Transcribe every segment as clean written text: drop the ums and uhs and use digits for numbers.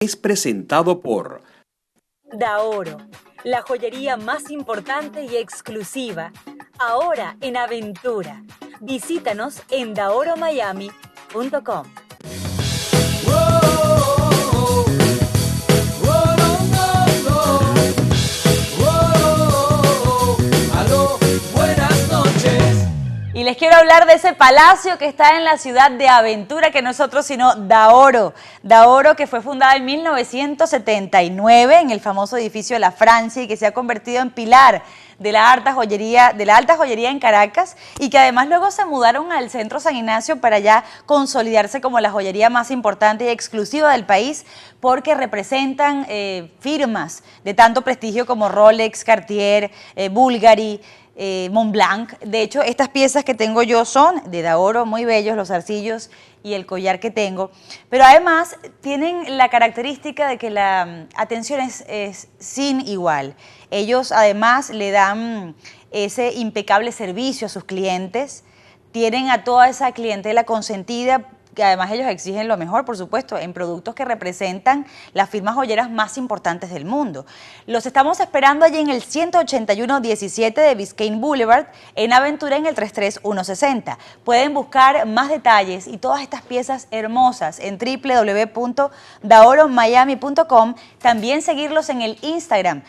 Es presentado por Daoro, la joyería más importante y exclusiva, ahora en Aventura. Visítanos en daoromiami.com. Y les quiero hablar de ese palacio que está en la ciudad de Aventura, que no es otro sino Daoro. Daoro, que fue fundada en 1979 en el famoso edificio de la Francia y que se ha convertido en pilar de la alta joyería en Caracas, y que además luego se mudaron al centro San Ignacio para ya consolidarse como la joyería más importante y exclusiva del país, porque representan firmas de tanto prestigio como Rolex, Cartier, Bulgari, Montblanc. De hecho, estas piezas que tengo yo son de Daoro, muy bellos, los zarcillos y el collar que tengo, pero además tienen la característica de que la atención es sin igual. Ellos además le dan ese impecable servicio a sus clientes, tienen a toda esa clientela consentida, que además ellos exigen lo mejor, por supuesto, en productos que representan las firmas joyeras más importantes del mundo. Los estamos esperando allí en el 18117 de Biscayne Boulevard, en Aventura, en el 33160. Pueden buscar más detalles y todas estas piezas hermosas en www.daoromiami.com. También seguirlos en el Instagram,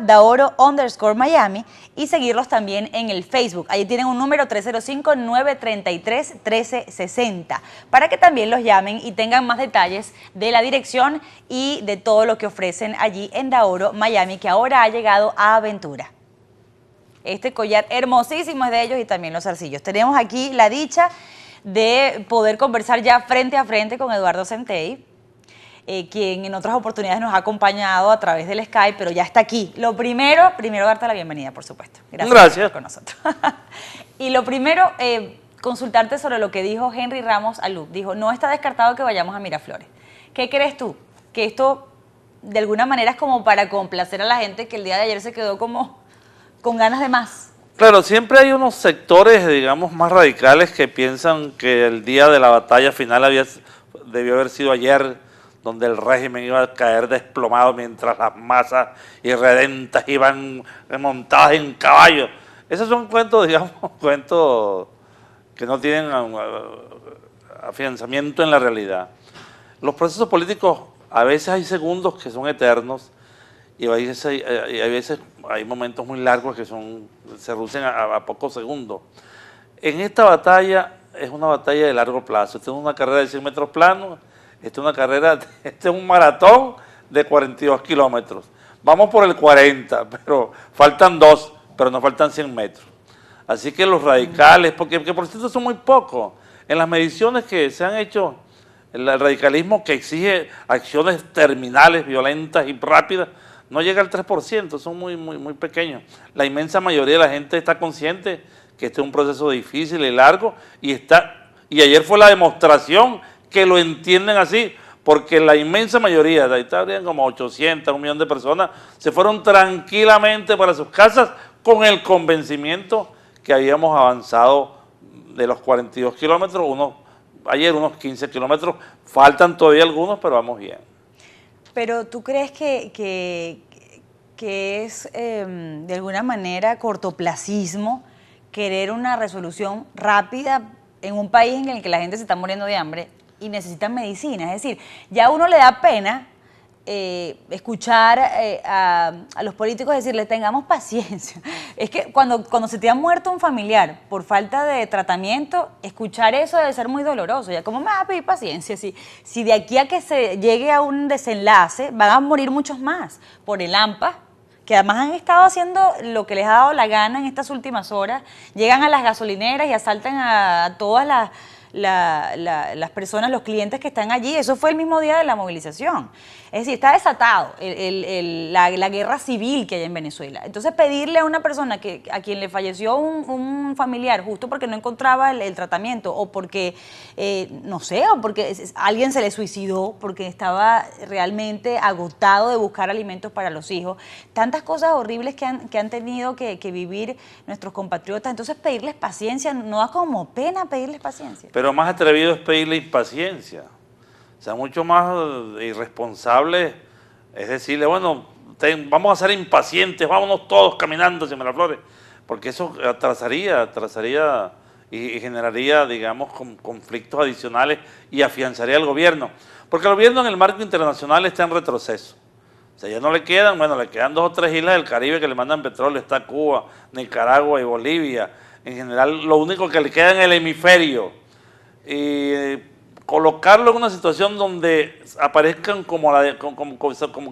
@Daoro_Miami, y seguirlos también en el Facebook. Allí tienen un número 305-933-1360. para que también los llamen y tengan más detalles de la dirección y de todo lo que ofrecen allí en Daoro Miami, que ahora ha llegado a Aventura. Este collar hermosísimo es de ellos y también los zarcillos. Tenemos aquí la dicha de poder conversar ya frente a frente con Eduardo Centey, quien en otras oportunidades nos ha acompañado a través del Skype, pero ya está aquí. Lo primero darte la bienvenida, por supuesto. Gracias por estar con nosotros. Y lo primero, consultarte sobre lo que dijo Henry Ramos Alú. Dijo, no está descartado que vayamos a Miraflores. ¿Qué crees tú? Que esto de alguna manera es como para complacer a la gente que el día de ayer se quedó como con ganas de más. Claro, siempre hay unos sectores, digamos, más radicales que piensan que el día de la batalla final debió haber sido ayer, donde el régimen iba a caer desplomado mientras las masas irredentas iban montadas en caballos. Esos son cuentos, digamos, cuentos que no tienen afianzamiento en la realidad. Los procesos políticos, a veces hay segundos que son eternos y a veces hay momentos muy largos que se reducen a pocos segundos. En esta batalla es una batalla de largo plazo. Esta es una carrera de 100 metros planos, este es un maratón de 42 kilómetros. Vamos por el 40, pero faltan 2, pero nos faltan 100 metros. Así que los radicales, porque por cierto son muy pocos, en las mediciones que se han hecho, el radicalismo que exige acciones terminales, violentas y rápidas, no llega al 3%, son muy pequeños. La inmensa mayoría de la gente está consciente que este es un proceso difícil y largo, y ayer fue la demostración que lo entienden así, porque la inmensa mayoría, de ahí estarían como 800, 1 millón de personas, se fueron tranquilamente para sus casas con el convencimiento que habíamos avanzado de los 42 kilómetros, ayer unos 15 kilómetros, faltan todavía algunos, pero vamos bien. Pero ¿tú crees que es de alguna manera cortoplacismo querer una resolución rápida en un país en el que la gente se está muriendo de hambre y necesitan medicina? Es decir, ya a uno le da pena escuchar a los políticos decirles tengamos paciencia. Es que cuando se te ha muerto un familiar por falta de tratamiento, escuchar eso debe ser muy doloroso. Ya, ¿cómo me vas a pedir paciencia? Si de aquí a que se llegue a un desenlace van a morir muchos más por el AMPA, que además han estado haciendo lo que les ha dado la gana en estas últimas horas. Llegan a las gasolineras y asaltan a todas las personas, los clientes que están allí. Eso fue el mismo día de la movilización. Es decir, está desatado la guerra civil que hay en Venezuela. Entonces, pedirle a una persona a quien le falleció un familiar justo porque no encontraba el tratamiento, o porque, no sé, o porque alguien se le suicidó porque estaba realmente agotado de buscar alimentos para los hijos. Tantas cosas horribles que han tenido que vivir nuestros compatriotas. Entonces, pedirles paciencia, ¿no da como pena pedirles paciencia? Pero más atrevido es pedirle impaciencia. sea mucho más irresponsable es decirle, bueno, vamos a ser impacientes, vámonos todos caminando hacia Miraflores, porque eso atrasaría y generaría, digamos, conflictos adicionales y afianzaría al gobierno. Porque el gobierno en el marco internacional está en retroceso. O sea, ya no le quedan, bueno, le quedan 2 o 3 islas del Caribe que le mandan petróleo, está Cuba, Nicaragua y Bolivia. En general, lo único que le queda en el hemisferio. Y colocarlo en una situación donde aparezcan como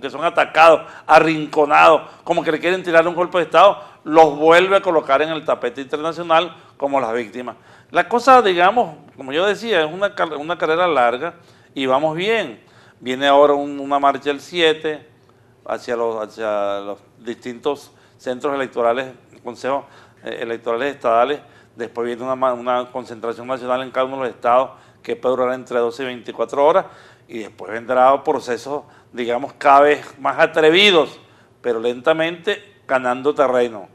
que son atacados, arrinconados, como que le quieren tirar un golpe de Estado, los vuelve a colocar en el tapete internacional como las víctimas. La cosa, digamos, como yo decía, es una carrera larga y vamos bien. Viene ahora una marcha el 7 hacia los distintos centros electorales, consejos electorales estadales. Después viene una concentración nacional en cada uno de los estados que puede durar entre 12 y 24 horas, y después vendrá procesos, digamos, cada vez más atrevidos, pero lentamente ganando terreno,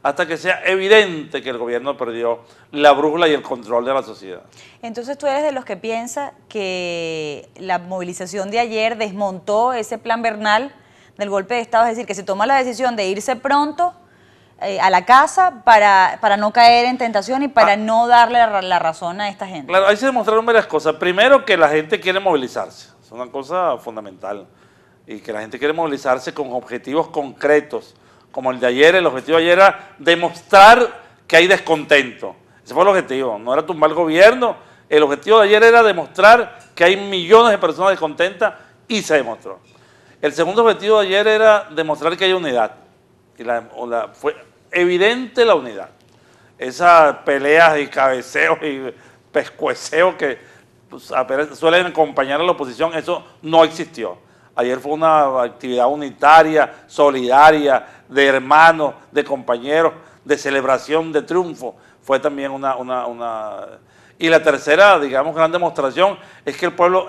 hasta que sea evidente que el gobierno perdió la brújula y el control de la sociedad. Entonces tú eres de los que piensa que la movilización de ayer desmontó ese plan Bernal del golpe de Estado, es decir, que se toma la decisión de irse pronto a la casa para no caer en tentación y para no darle la razón a esta gente. Claro, ahí se demostraron varias cosas. Primero, que la gente quiere movilizarse, es una cosa fundamental, y que la gente quiere movilizarse con objetivos concretos, como el de ayer. El objetivo de ayer era demostrar que hay descontento. Ese fue el objetivo, no era tumbar el gobierno. El objetivo de ayer era demostrar que hay millones de personas descontentas, y se demostró. El segundo objetivo de ayer era demostrar que hay unidad, y fue evidente la unidad. Esas peleas y cabeceos y pescueceos que suelen acompañar a la oposición, eso no existió. Ayer fue una actividad unitaria, solidaria, de hermanos, de compañeros, de celebración, de triunfo. Fue también Y la tercera, digamos, gran demostración es que el pueblo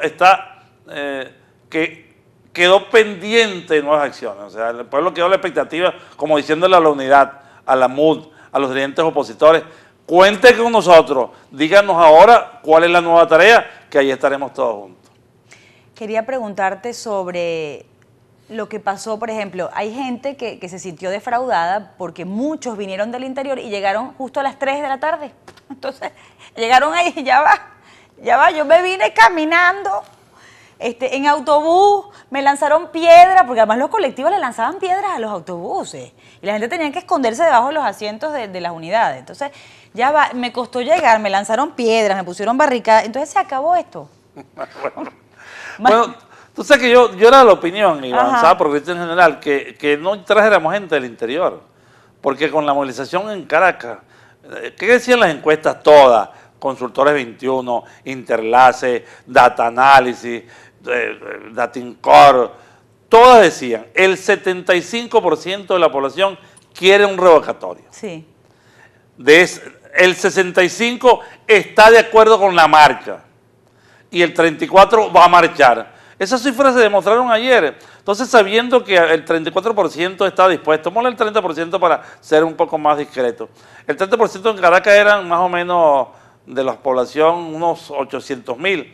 quedó pendiente de nuevas acciones. O sea, el pueblo quedó a la expectativa, como diciéndole a la unidad, a la MUD, a los dirigentes opositores: cuente con nosotros, díganos ahora cuál es la nueva tarea, que ahí estaremos todos juntos. Quería preguntarte sobre lo que pasó, por ejemplo, hay gente que se sintió defraudada porque muchos vinieron del interior y llegaron justo a las 3 de la tarde. Entonces, llegaron ahí, ya va, yo me vine caminando, en autobús, me lanzaron piedras, porque además los colectivos le lanzaban piedras a los autobuses y la gente tenía que esconderse debajo de los asientos de las unidades. Entonces, me costó llegar, me lanzaron piedras, me pusieron barricadas, entonces se acabó esto. Bueno, tú sabes que yo era de la opinión, y avanzaba progresista en general, que no trajéramos gente del interior, porque con la movilización en Caracas, ¿qué decían las encuestas todas? Consultores 21, Interlace, Data Análisis, Datincore, todas decían, el 75% de la población quiere un revocatorio. Sí. El 65% está de acuerdo con la marcha y el 34% va a marchar. Esas cifras se demostraron ayer. Entonces, sabiendo que el 34% está dispuesto, ponle el 30% para ser un poco más discreto. El 30% en Caracas eran más o menos de la población unos 800.000,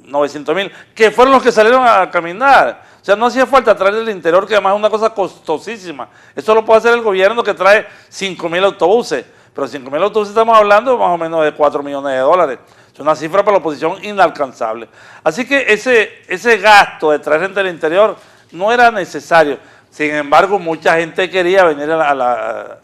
900.000, que fueron los que salieron a caminar. O sea, no hacía falta traer del interior, que además es una cosa costosísima. Eso lo puede hacer el gobierno, que trae 5.000 autobuses. Pero 5.000 autobuses estamos hablando más o menos de 4 millones de dólares. Es una cifra para la oposición inalcanzable. Así que ese gasto de traer gente del interior no era necesario. Sin embargo, mucha gente quería venir a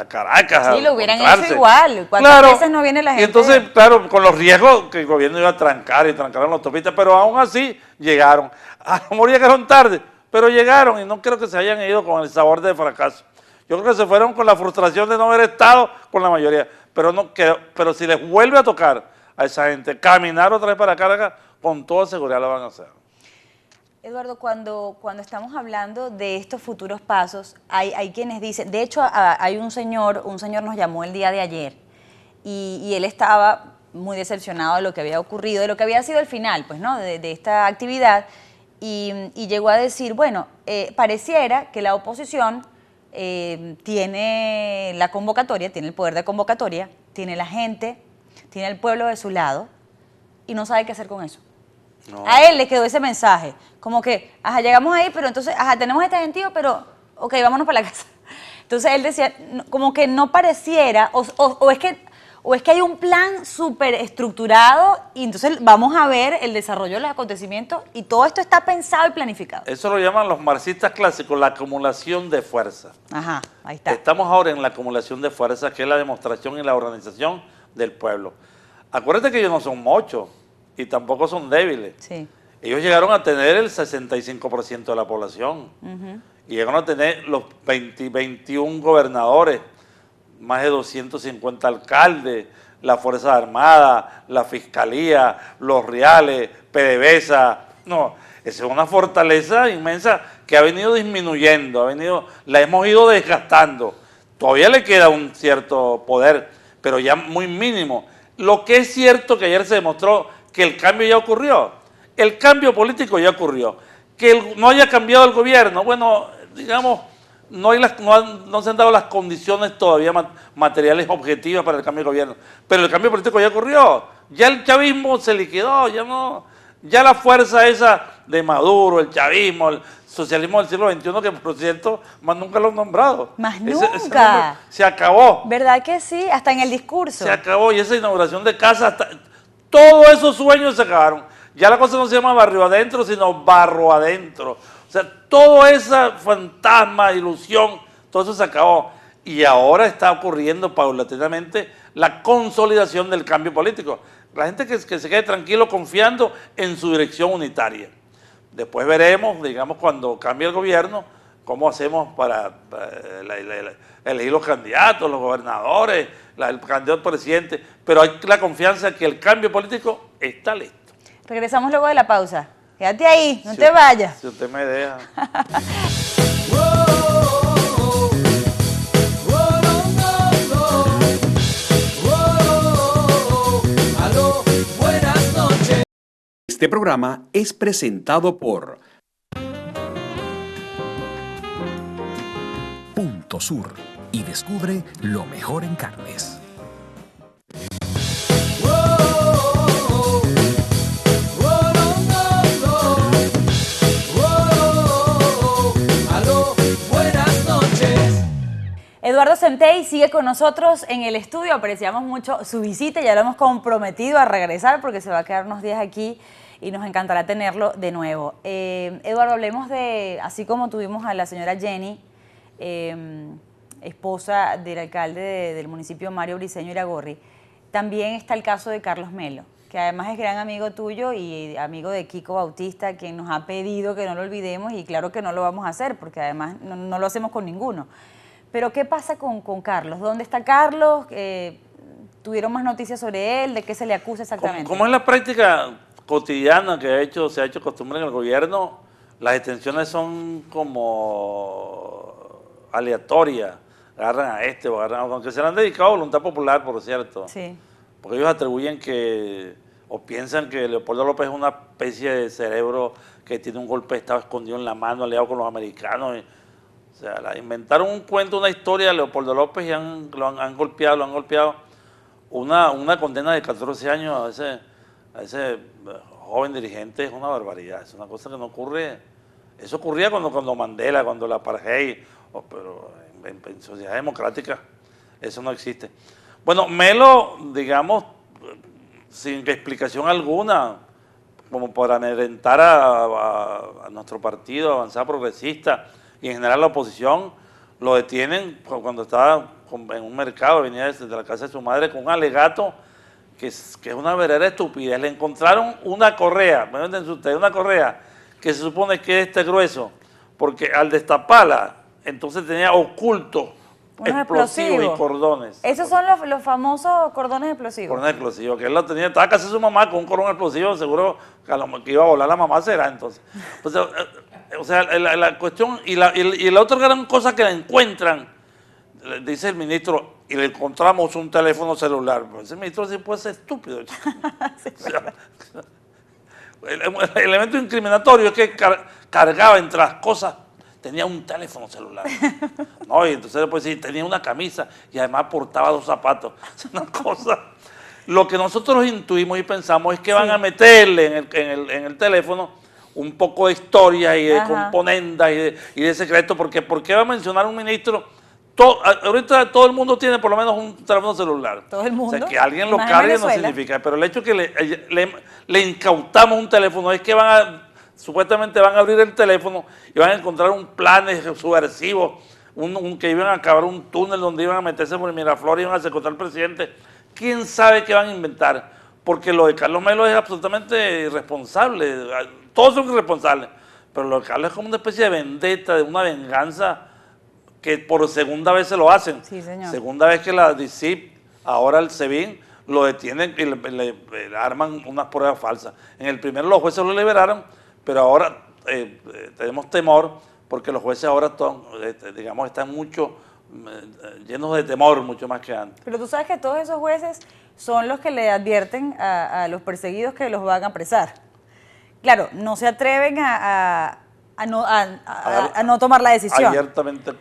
Caracas. Sí, lo hubieran hecho igual. ¿Cuántas veces no viene la gente? Y entonces, claro, con los riesgos que el gobierno iba a trancar y trancaron la autopista, pero aún así llegaron. A lo mejor llegaron tarde, pero llegaron, y no creo que se hayan ido con el sabor de fracaso. Yo creo que se fueron con la frustración de no haber estado con la mayoría. Pero si les vuelve a tocar a esa gente caminar otra vez para Caracas, con toda seguridad lo van a hacer. Eduardo, cuando estamos hablando de estos futuros pasos, hay quienes dicen, de hecho hay un señor nos llamó el día de ayer y él estaba muy decepcionado de lo que había ocurrido, de lo que había sido el final, pues, ¿no? de esta actividad, y llegó a decir, bueno, pareciera que la oposición tiene la convocatoria, tiene el poder de convocatoria, tiene la gente, tiene el pueblo de su lado, y no sabe qué hacer con eso. No. A él le quedó ese mensaje, como que, ajá, llegamos ahí, pero entonces, ajá, tenemos este sentido, pero, ok, vámonos para la casa. Entonces él decía, como que no pareciera, o es que hay un plan súper estructurado y entonces vamos a ver el desarrollo de los acontecimientos y todo esto está pensado y planificado. Eso lo llaman los marxistas clásicos la acumulación de fuerza. Ajá, ahí está. Estamos ahora en la acumulación de fuerza, que es la demostración y la organización del pueblo. Acuérdate que ellos no son muchos y tampoco son débiles. Sí. Ellos llegaron a tener el 65% de la población. Y llegaron a tener los 21 gobernadores, más de 250 alcaldes, la Fuerza Armada, la Fiscalía, los reales, PDVSA. No, esa es una fortaleza inmensa que ha venido disminuyendo, la hemos ido desgastando. Todavía le queda un cierto poder, pero ya muy mínimo. Lo que es cierto que ayer se demostró que el cambio ya ocurrió. El cambio político ya ocurrió. Que no haya cambiado el gobierno, bueno, digamos, no se han dado las condiciones todavía materiales objetivas para el cambio de gobierno. Pero el cambio político ya ocurrió. Ya el chavismo se liquidó, ya la fuerza esa de Maduro, el chavismo, el socialismo del siglo XXI, que por cierto, más nunca lo han nombrado. Más Ese nunca. se acabó. ¿Verdad que sí? Hasta en el discurso. Se acabó, y esa inauguración de casa, todos esos sueños se acabaron. Ya la cosa no se llama barrio adentro, sino barro adentro. O sea, toda esa fantasma, ilusión, todo eso se acabó. Y ahora está ocurriendo paulatinamente la consolidación del cambio político. La gente que se quede tranquilo confiando en su dirección unitaria. Después veremos, digamos, cuando cambie el gobierno, cómo hacemos para elegir los candidatos, los gobernadores, el candidato presidente. Pero hay la confianza que el cambio político está listo. Regresamos luego de la pausa. Quédate ahí, no te vayas. Si usted me deja. Este programa es presentado por Punto Sur y descubre lo mejor en carnes. Eduardo Centey sigue con nosotros en el estudio, apreciamos mucho su visita, ya lo hemos comprometido a regresar porque se va a quedar unos días aquí y nos encantará tenerlo de nuevo. Eduardo, hablemos de, así como tuvimos a la señora Jenny, esposa del alcalde del municipio Mario Briceño Iragorri, también está el caso de Carlos Melo, que además es gran amigo tuyo y amigo de Kiko Bautista, quien nos ha pedido que no lo olvidemos y claro que no lo vamos a hacer porque además no lo hacemos con ninguno. Pero ¿qué pasa con Carlos? ¿Dónde está Carlos? ¿Tuvieron más noticias sobre él? ¿De qué se le acusa exactamente? Como es la práctica cotidiana que se ha hecho costumbre en el gobierno, las detenciones son como aleatorias. Agarran a este o agarran a otro, aunque se le han dedicado a voluntad popular, por cierto. Sí. Porque ellos atribuyen o piensan que Leopoldo López es una especie de cerebro que tiene un golpe de estado escondido en la mano, aliado con los americanos. O sea, inventaron un cuento, una historia de Leopoldo López y lo han golpeado. Una condena de 14 años a ese joven dirigente es una barbaridad, es una cosa que no ocurre. Eso ocurría cuando Mandela, cuando la apartheid, pero en sociedad democrática eso no existe. Bueno, Melo, digamos, sin explicación alguna, como para amedrentar a nuestro partido, Avanzada Progresista, y en general la oposición, lo detienen cuando estaba en un mercado, venía desde la casa de su madre con un alegato que es una verdadera estupidez. Le encontraron una correa, ¿me entienden ustedes? Una correa que se supone que es grueso, porque al destaparla, entonces tenía oculto explosivos y cordones. Esos son los famosos cordones explosivos. Cordones explosivos, que él lo tenía, estaba casi su mamá con un cordón explosivo, seguro que iba a volar la mamá será entonces. O sea, la cuestión, y la otra gran cosa que la encuentran, dice el ministro, y le encontramos un teléfono celular. Ese ministro sí puede ser estúpido. Sí, o sea, el elemento incriminatorio es que cargaba entre las cosas, tenía un teléfono celular. No, y entonces después sí, tenía una camisa y además portaba 2 zapatos. Es una cosa. Lo que nosotros intuimos y pensamos es que van Sí. a meterle en el teléfono un poco de historia y de Ajá. componendas y de secreto, porque ¿por qué va a mencionar un ministro? Ahorita todo el mundo tiene por lo menos un teléfono celular. Todo el mundo. O sea, que alguien lo Más en cargue no Venezuela. significa, pero el hecho que le incautamos un teléfono es que supuestamente van a abrir el teléfono y van a encontrar un plan subversivo, que iban a cavar un túnel donde iban a meterse por el Miraflores y iban a secuestrar al presidente. ¿Quién sabe qué van a inventar? Porque lo de Carlos Melo es absolutamente irresponsable. Todos son irresponsables. Pero lo de Carlos es como una especie de vendetta, de una venganza que por segunda vez se lo hacen. Sí, señor. Segunda vez que la DICIP, ahora el SEBIN, lo detienen y le arman unas pruebas falsas. En el primero los jueces lo liberaron, pero ahora tenemos temor porque los jueces ahora digamos, están llenos de temor, mucho más que antes. Pero tú sabes que todos esos jueces son los que le advierten a los perseguidos que los van a apresar. Claro, no se atreven a no tomar la decisión. Abiertamente.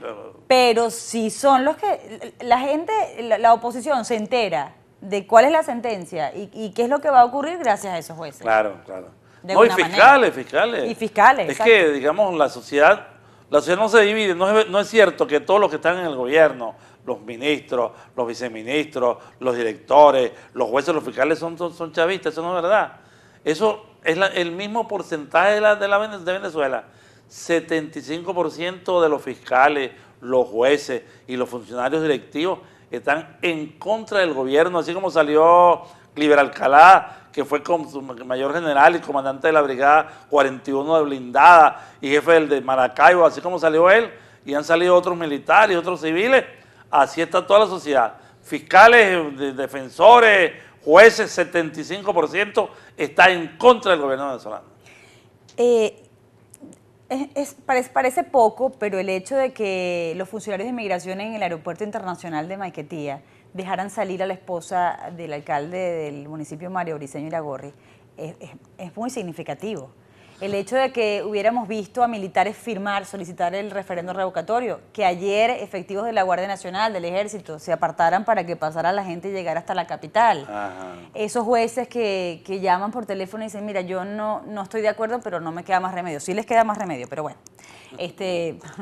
Pero sí son los que la gente, la oposición se entera de cuál es la sentencia y qué es lo que va a ocurrir gracias a esos jueces. Claro, claro. De No, y alguna fiscales. Y fiscales, Es exacto. que, digamos, la sociedad no se divide. No es cierto que todos los que están en el gobierno, los ministros, los viceministros, los directores, los jueces, los fiscales son chavistas. Eso no es verdad. Eso es el mismo porcentaje de Venezuela. 75% de los fiscales, los jueces y los funcionarios directivos están en contra del gobierno, así como salió Cliver Alcalá, que fue con su mayor general y comandante de la brigada 41 de blindada y jefe del de Maracaibo, así como salió él, y han salido otros militares, otros civiles. Así está toda la sociedad. Fiscales, defensores, jueces, 75% está en contra del gobierno venezolano. Parece poco, pero el hecho de que los funcionarios de inmigración en el aeropuerto internacional de Maiquetía dejaran salir a la esposa del alcalde del municipio Mario Briceño Iragorri es muy significativo. El hecho de que hubiéramos visto a militares solicitar el referendo revocatorio, que ayer efectivos de la Guardia Nacional, del Ejército, se apartaran para que pasara la gente y llegara hasta la capital. Ajá. Esos jueces que llaman por teléfono y dicen, mira, yo no estoy de acuerdo, pero no me queda más remedio. Sí les queda más remedio, pero bueno.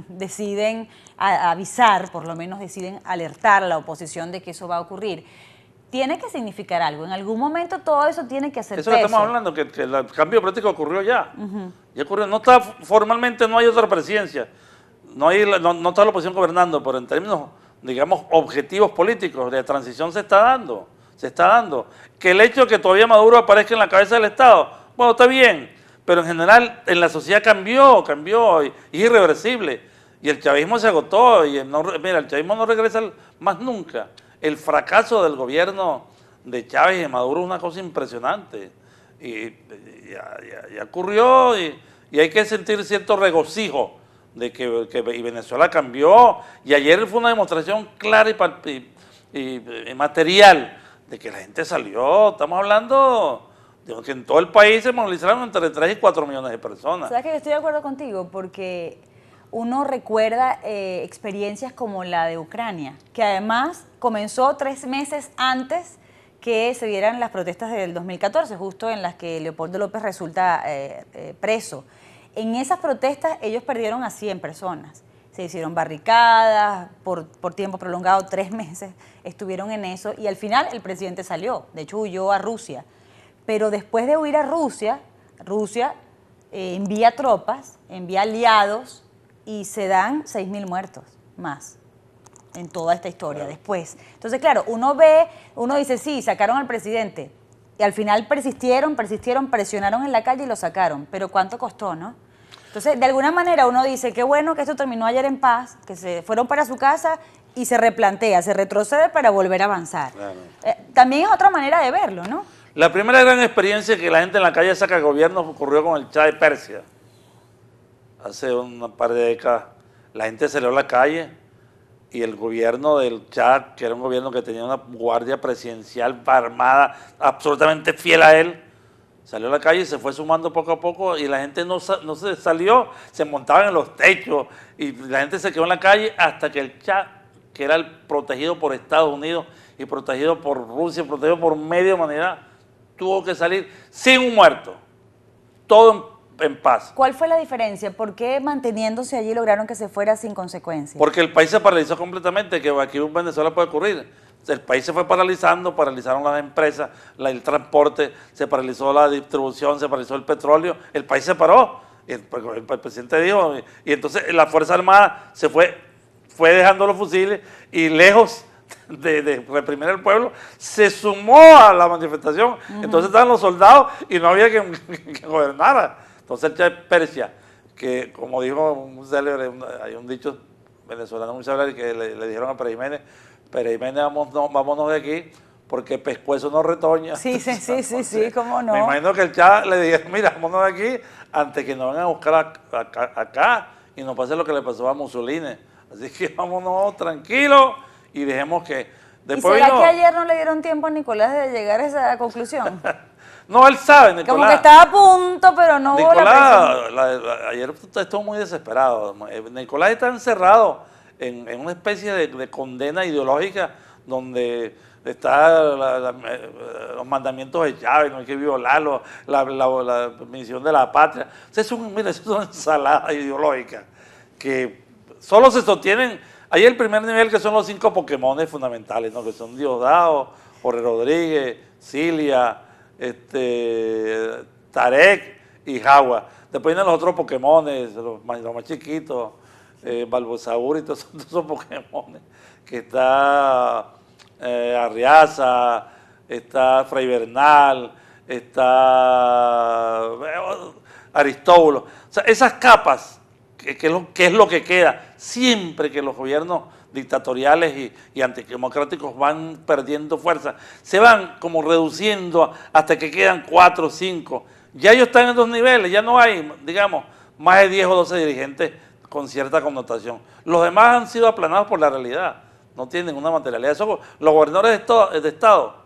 Deciden avisar, por lo menos deciden alertar a la oposición de que eso va a ocurrir. Tiene que significar algo. En algún momento todo eso tiene que hacer peso. Eso que estamos hablando, que el cambio político ocurrió ya. Ya ocurrió. No está, formalmente no hay otra presidencia. No está la oposición gobernando, pero en términos, digamos, objetivos políticos de transición se está dando. Se está dando. Que el hecho de que todavía Maduro aparezca en la cabeza del Estado, bueno, está bien. Pero en general en la sociedad cambió y es irreversible. Y el chavismo se agotó. Mira, el chavismo no regresa más nunca. El fracaso del gobierno de Chávez y de Maduro es una cosa impresionante. Y ya ocurrió y hay que sentir cierto regocijo de que Venezuela cambió. Y ayer fue una demostración clara y material de que la gente salió. Estamos hablando de que en todo el país se movilizaron entre 3 y 4 millones de personas. ¿Sabes que yo estoy de acuerdo contigo? Porque uno recuerda experiencias como la de Ucrania, que además comenzó 3 meses antes que se dieran las protestas del 2014, justo en las que Leopoldo López resulta preso. En esas protestas ellos perdieron a 100 personas. Se hicieron barricadas por tiempo prolongado, 3 meses estuvieron en eso y al final el presidente salió, de hecho huyó a Rusia. Pero después de huir a Rusia envía tropas, envía aliados, y se dan 6.000 muertos más en toda esta historia después. Entonces, claro, uno dice, sí, sacaron al presidente, y al final persistieron, presionaron en la calle y lo sacaron, pero ¿cuánto costó, no? Entonces, de alguna manera uno dice, qué bueno que esto terminó ayer en paz, que se fueron para su casa y se replantea, se retrocede para volver a avanzar. Claro. También es otra manera de verlo, ¿no? La primera gran experiencia que la gente en la calle saca al gobierno ocurrió con el Shah de Persia. Hace un par de décadas, la gente salió a la calle y el gobierno del Shah, que era un gobierno que tenía una guardia presidencial armada absolutamente fiel a él, salió a la calle y se fue sumando poco a poco y la gente no se salió, se montaban en los techos y la gente se quedó en la calle hasta que el Shah, que era el protegido por Estados Unidos y protegido por Rusia, protegido por media humanidad, tuvo que salir sin un muerto, todo en paz. ¿Cuál fue la diferencia? ¿Por qué manteniéndose allí lograron que se fuera sin consecuencias? Porque el país se paralizó completamente, que aquí en Venezuela puede ocurrir. El país se fue paralizando, paralizaron las empresas, el transporte, se paralizó la distribución, se paralizó el petróleo, el país se paró. Y el presidente dijo, y entonces la Fuerza Armada se fue dejando los fusiles y lejos de reprimir al pueblo, se sumó a la manifestación. Entonces estaban los soldados y no había que gobernara. Entonces el Che Persia, que como dijo un célebre, hay un dicho venezolano muy célebre que le dijeron a Pérez Jiménez, vámonos de aquí, porque pescuezo no retoña. Sí, cómo no. Me imagino que el Che le dijeron, mira, vámonos de aquí, antes que nos vengan a buscar acá y nos pase lo que le pasó a Mussolini. Así que vámonos tranquilos y dejemos que... Después ¿y será que ayer no le dieron tiempo a Nicolás de llegar a esa conclusión? No, él sabe, Nicolás. Como que estaba a punto, pero no hubo ayer estuvo muy desesperado. Nicolás está encerrado en una especie de condena ideológica donde están los mandamientos de Chávez, no hay que violarlos, la misión de la patria. O sea, mira, eso es una ensalada ideológica que solo se sostienen. Hay el primer nivel que son los 5 Pokémones fundamentales, ¿no? Que son Diosdado, Jorge Rodríguez, Cilia, Tarek y Jagua. Después vienen los otros Pokémones, los más chiquitos, Balbosaur y todos esos Pokémones, que está Arriaza, está Fray Bernal, está Aristóbulo. O sea, esas capas, que es lo que queda, siempre que los gobiernos dictatoriales y antidemocráticos van perdiendo fuerza, se van como reduciendo hasta que quedan 4 o 5. Ya ellos están en 2 niveles, ya no hay, digamos, más de 10 o 12 dirigentes con cierta connotación. Los demás han sido aplanados por la realidad, no tienen ninguna materialidad. Eso, los gobernadores de Estado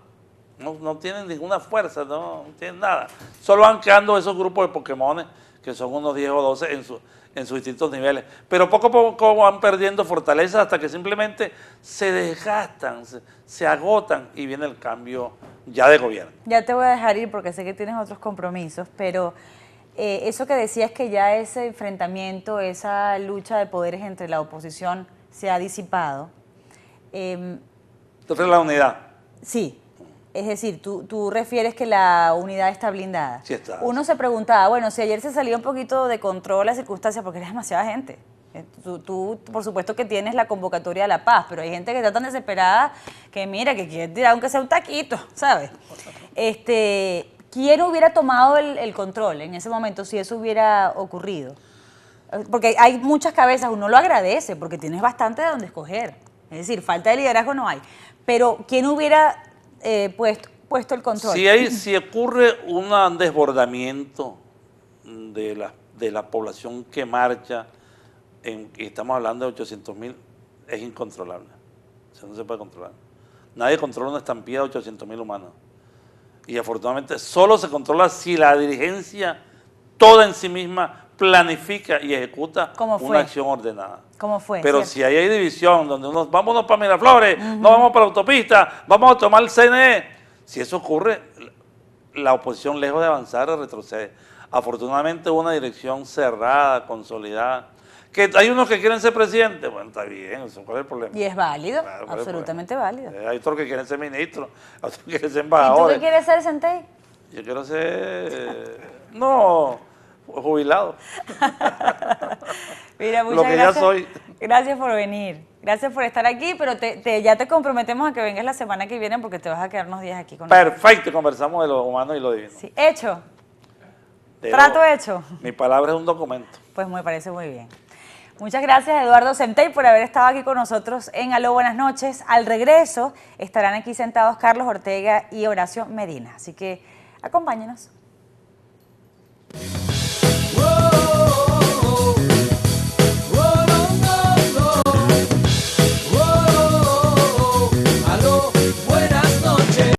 no tienen ninguna fuerza, no tienen nada. Solo van quedando esos grupos de Pokémones, que son unos 10 o 12 en sus distintos niveles. Pero poco a poco van perdiendo fortaleza hasta que simplemente se desgastan, se agotan y viene el cambio ya de gobierno. Ya te voy a dejar ir porque sé que tienes otros compromisos, pero eso que decías que ya ese enfrentamiento, esa lucha de poderes entre la oposición se ha disipado. Entonces la unidad. Sí. Es decir, tú refieres que la unidad está blindada. Sí está. Uno se preguntaba, bueno, si ayer se salió un poquito de control la circunstancia, porque era demasiada gente. Tú, por supuesto que tienes la convocatoria de la paz, pero hay gente que está tan desesperada que mira, que quiere tirar aunque sea un taquito, ¿sabes? ¿Quién hubiera tomado el control en ese momento si eso hubiera ocurrido? Porque hay muchas cabezas, uno lo agradece porque tienes bastante de donde escoger. Es decir, falta de liderazgo no hay. Pero ¿quién hubiera puesto el control? Si ocurre un desbordamiento de la población que marcha, y estamos hablando de 800.000, es incontrolable. O sea, no se puede controlar. Nadie controla una estampida de 800.000 humanos. Y afortunadamente solo se controla si la dirigencia toda en sí misma planifica y ejecuta una acción ordenada. ¿Cómo fue? Pero ¿cierto? si ahí hay división, donde vámonos para Miraflores, no vamos para la autopista, vamos a tomar el CNE. Si eso ocurre, la oposición, lejos de avanzar, retrocede. Afortunadamente hubo una dirección cerrada, consolidada. Que hay unos que quieren ser presidente, bueno, está bien, ¿cuál es el problema? Y es válido, Claro, absolutamente válido. Hay otros que quieren ser ministros, otros que quieren ser ¿Y embajadores. tú qué quieres ser, Sentey? Yo quiero ser, jubilado. Mira, muchas Lo que gracias. ya soy. Gracias por venir. Gracias por estar aquí, pero ya te comprometemos a que vengas la semana que viene porque te vas a quedar unos días aquí con nosotros. Perfecto, conversamos de lo humano y lo divino. Sí, hecho. Trato hecho. Mi palabra es un documento. Pues me parece muy bien. Muchas gracias, Eduardo Sentey, por haber estado aquí con nosotros en Aló, buenas noches. Al regreso estarán aquí sentados Carlos Ortega y Horacio Medina. Así que acompáñenos.